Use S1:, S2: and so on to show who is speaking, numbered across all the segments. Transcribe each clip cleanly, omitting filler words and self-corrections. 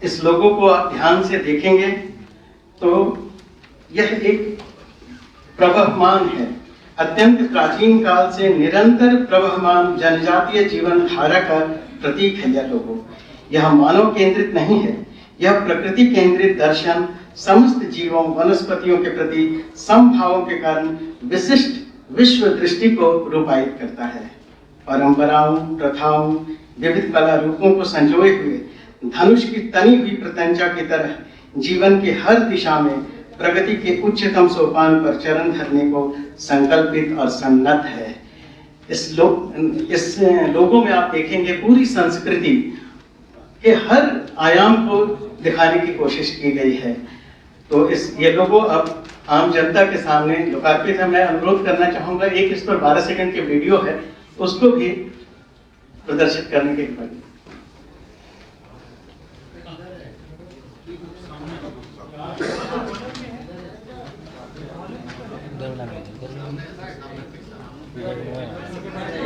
S1: इस लोगों को आप ध्यान से देखेंगे तो यह एक प्रवहमान है, अत्यंत प्राचीन काल से निरंतर प्रवहमान जनजातीय जीवन धारा का प्रतीक है। यह लोगो यह मानव केंद्रित नहीं है, यह प्रकृति केंद्रित दर्शन समस्त जीवों वनस्पतियों के प्रति समभावों के कारण विशिष्ट विश्व दृष्टि को रूपायित करता है। परंपराओं, प्रथाओं, विविध कला रूपों को संजोए हुए धनुष की तनी हुई प्रत्यंचा की तरह जीवन की हर दिशा में प्रगति के उच्चतम सोपान पर चरण धरने को संकल्पित और सन्नद्ध है। इस लोगों में आप देखेंगे पूरी संस्कृति के हर आयाम को दिखाने की कोशिश की गई है। तो ये लोगो अब आम जनता के सामने लोकार्पित है। मैं अनुरोध करना चाहूंगा, एक इस पर 12 सेकंड की वीडियो है, उसको भी प्रदर्शित करने के लिए।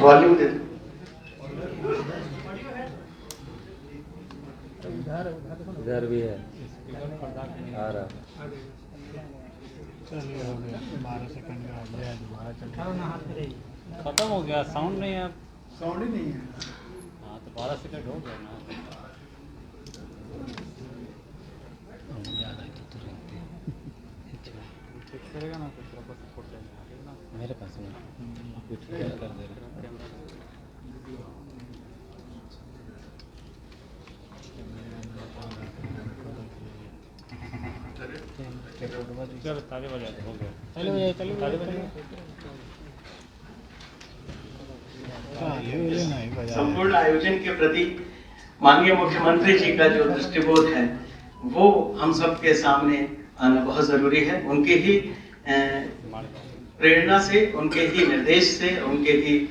S1: वॉल्यूम दे दो।
S2: इधर भी है आ रहा।
S3: चलिए हो गया 12 सेकंड का हो गया।
S2: खत्म हो गया, साउंड नहीं है।
S3: साउंड ही नहीं है।
S2: हाँ तो 12 सेकंड हो गया ना। करेगा ना मेरे पास में कर दे चलो ताले बजा हो गया।
S1: संपूर्ण आयोजन के प्रति माननीय मुख्यमंत्री जी का जो दृष्टिबोध है वो हम सब के सामने आना बहुत जरूरी है। उनके ही प्रेरणा से, उनके ही निर्देश से, उनके ही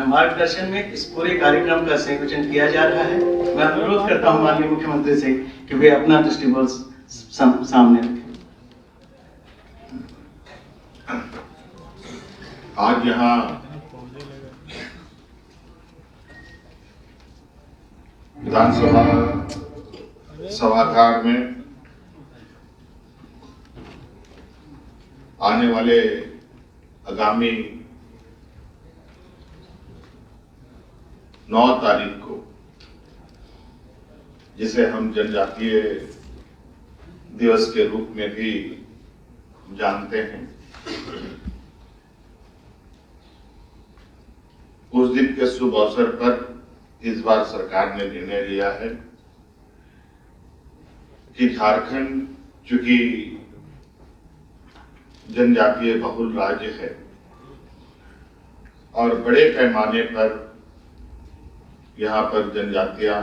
S1: मार्गदर्शन में इस पूरे कार्यक्रम का संयोजन किया जा रहा है। मैं अनुरोध करता हूं माननीय मुख्यमंत्री से कि वे अपना दृष्टिबोध सामने रखें।
S4: आज यहाँ विधानसभा सभागार में आने वाले आगामी 9 तारीख को, जिसे हम जनजातीय दिवस के रूप में भी जानते हैं, उस दिन के शुभ अवसर पर इस बार सरकार ने निर्णय लिया है कि झारखंड चूंकि जनजातीय बहुल राज्य है और बड़े पैमाने पर यहाँ पर जनजातियां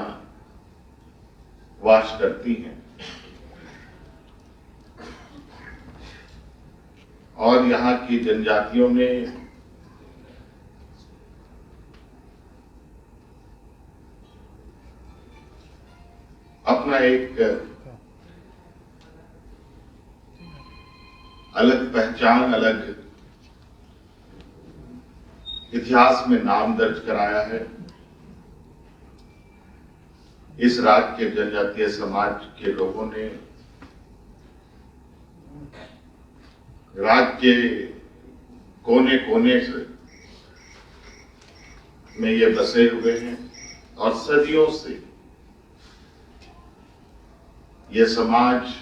S4: वास करती हैं और यहाँ की जनजातियों ने अपना एक अलग पहचान, अलग इतिहास में नाम दर्ज कराया है। इस राज्य के जनजातीय समाज के लोगों ने राज्य के कोने कोने से में ये बसे हुए हैं और सदियों से ये समाज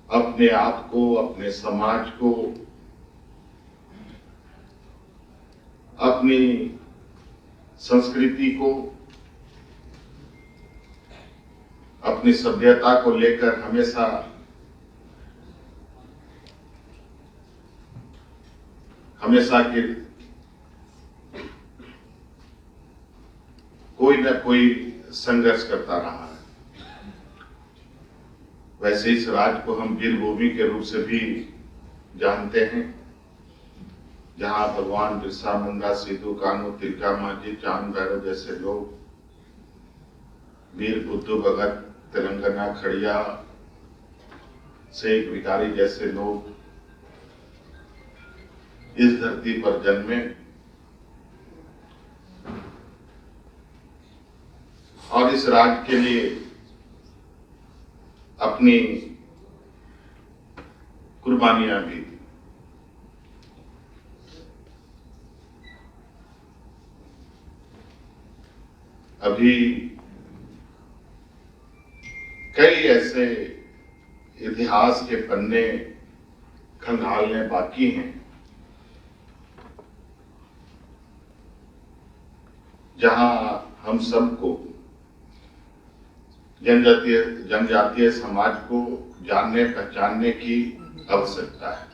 S4: अपने आप को, अपने समाज को, अपनी संस्कृति को, अपनी सभ्यता को लेकर हमेशा के कोई न कोई संघर्ष करता रहा है। वैसे इस राज्य को हम वीर भूमि के रूप से भी जानते हैं, जहां भगवान बिरसा मुंडा, सिद्धू कान्हू, तिलका मांझी, चांद भैरव जैसे लोग, वीर बुद्धू भगत, तेलंगाना खड़िया, शेख भिखारी जैसे लोग इस धरती पर जन्मे और इस राज्य के लिए अपनी कुर्बानियां भी दी। अभी कई ऐसे इतिहास के पन्ने खंगालने बाकी हैं जहां हम सबको जनजातीय समाज को जानने पहचानने की आवश्यकता है।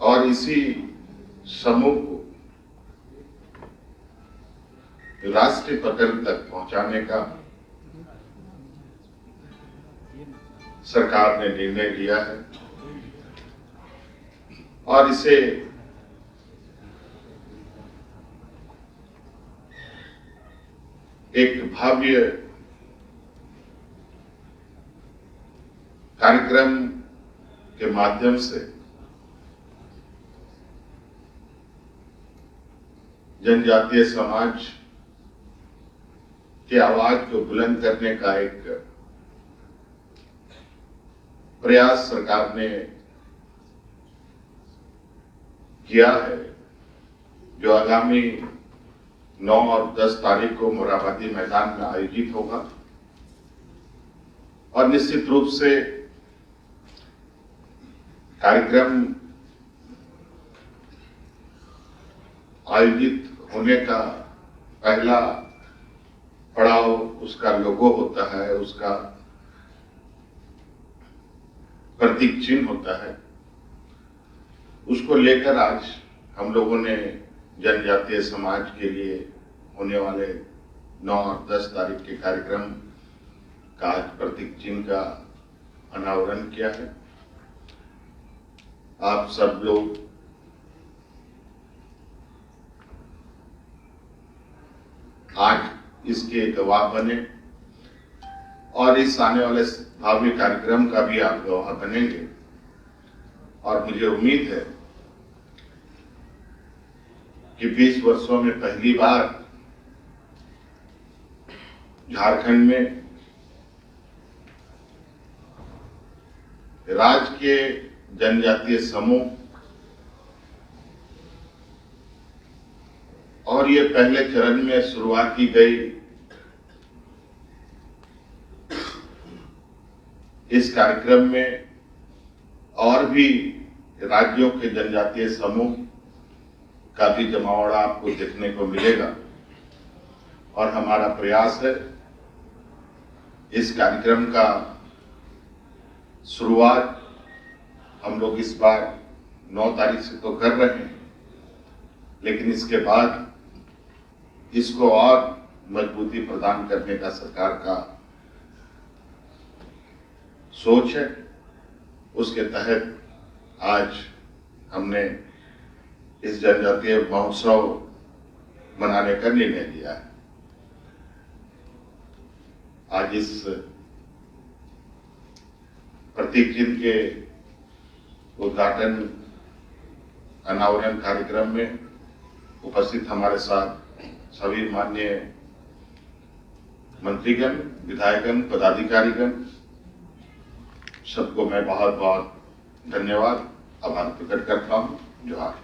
S4: और इसी समूह को राष्ट्रीय पटल तक पहुंचाने का सरकार ने निर्णय लिया है और इसे एक भव्य कार्यक्रम के माध्यम से जनजातीय समाज की आवाज को बुलंद करने का एक प्रयास सरकार ने किया है, जो आगामी 9 और 10 तारीख को मोरहाबादी मैदान में आयोजित होगा। और निश्चित रूप से कार्यक्रम आयोजित होने का पहला पड़ाव उसका लोगो होता है, उसका प्रतीक चिन्ह होता है। उसको लेकर आज हम लोगों ने जनजातीय समाज के लिए होने वाले 9 और 10 तारीख के कार्यक्रम का आज प्रतीक चिन्ह का अनावरण किया है। आप सब लोग आज इसके गवाह बने और इस आने वाले भावी कार्यक्रम का भी आप गवाह बनेंगे। और मुझे उम्मीद है कि 20 वर्षों में पहली बार झारखंड में राज्य के जनजातीय समूह और ये पहले चरण में शुरुआत की गई इस कार्यक्रम में और भी राज्यों के जनजातीय समूह का भी जमावड़ा आपको देखने को मिलेगा। और हमारा प्रयास है इस कार्यक्रम का शुरुआत हम लोग इस बार 9 तारीख से तो कर रहे हैं, लेकिन इसके बाद इसको और मजबूती प्रदान करने का सरकार का सोच है। उसके तहत आज हमने इस जनजातीय महोत्सव मनाने का निर्णय लिया है। आज इस प्रतीक चिन्ह के उद्घाटन अनावरण कार्यक्रम में उपस्थित हमारे साथ सभी माननीय मंत्रीगण, विधायकगण, पदाधिकारीगण, सबको मैं बहुत बहुत धन्यवाद, आभार प्रकट करता हूं। जोहार।